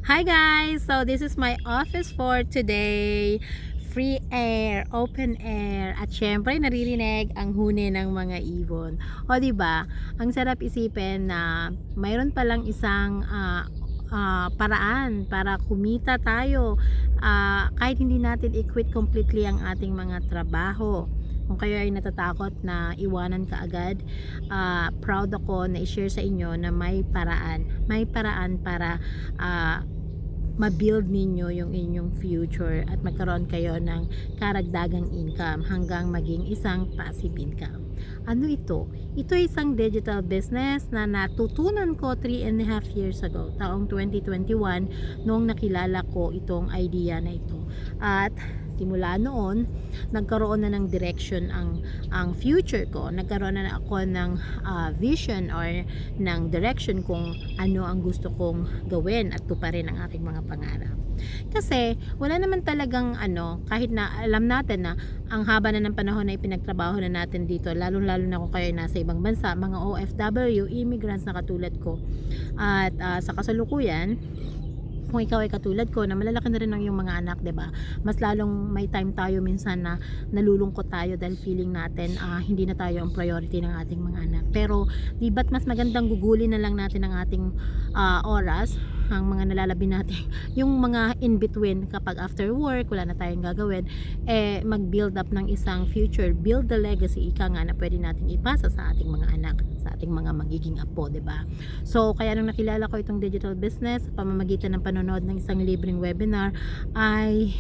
Hi guys! So this is my office for today. Free air, open air, at syempre naririnig ang huni ng mga ibon. O di ba? Ang sarap isipin na mayroon palang isang paraan para kumita tayo kahit hindi natin i-quit completely ang ating mga trabaho. Kung kayo ay natatakot na iwanan ka agad, proud ako na i-share sa inyo na may paraan para ma-build ninyo yung inyong future at magkaroon kayo ng karagdagang income hanggang maging isang passive income. Ano ito? Ito ay isang digital business na natutunan ko 3.5 years ago, taong 2021, noong nakilala ko itong idea na ito. At simula noon, nagkaroon na ng direction ang future ko. Nagkaroon na ako ng vision or ng direction kung ano ang gusto kong gawin at tuparin ang aking mga pangarap. Kasi wala naman talagang kahit na alam natin na ang haba na ng panahon na ipinagtrabaho na natin dito, lalong-lalo na kung kayo nasa ibang bansa, mga OFW, immigrants na katulad ko. At sa kasalukuyan, kung ikaw ay katulad ko na malalaki na rin ang iyong mga anak, 'di ba? Mas lalong may time tayo minsan na nalulungkot tayo dahil feeling natin hindi na tayo ang priority ng ating mga anak. Pero di ba't mas magandang gugulin na lang natin ang ating oras, ang mga nalalabi natin, yung mga in between kapag after work wala na tayong gagawin, mag-build up ng isang future, build the legacy, ika nga, na pwede nating ipasa sa ating mga anak, sa ating mga magiging apo, 'di ba? So kaya nung nakilala ko itong digital business sa pamamagitan ng panonood ng isang libreng webinar, ay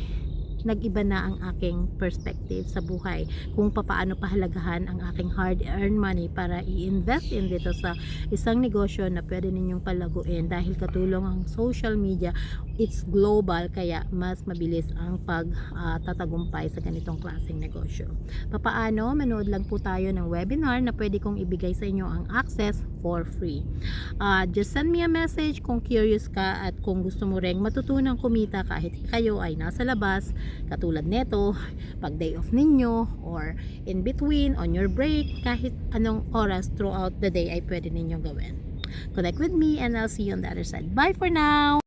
nag-iba na ang aking perspective sa buhay, kung paano pahalagahan ang aking hard-earned money para i-invest in dito sa isang negosyo na pwede ninyong palaguin dahil katulong ang social media, it's global, kaya mas mabilis ang pagtatagumpay sa ganitong klaseng negosyo. Papaano? Manood lang po tayo ng webinar na pwede kong ibigay sa inyo ang access for free. Just send me a message kung curious ka at kung gusto mo ring matutunang kumita kahit kayo ay nasa labas, katulad neto, pag day off ninyo or in between, on your break, kahit anong oras throughout the day ay pwede ninyong gawin. Connect with me and I'll see you on the other side. Bye for now!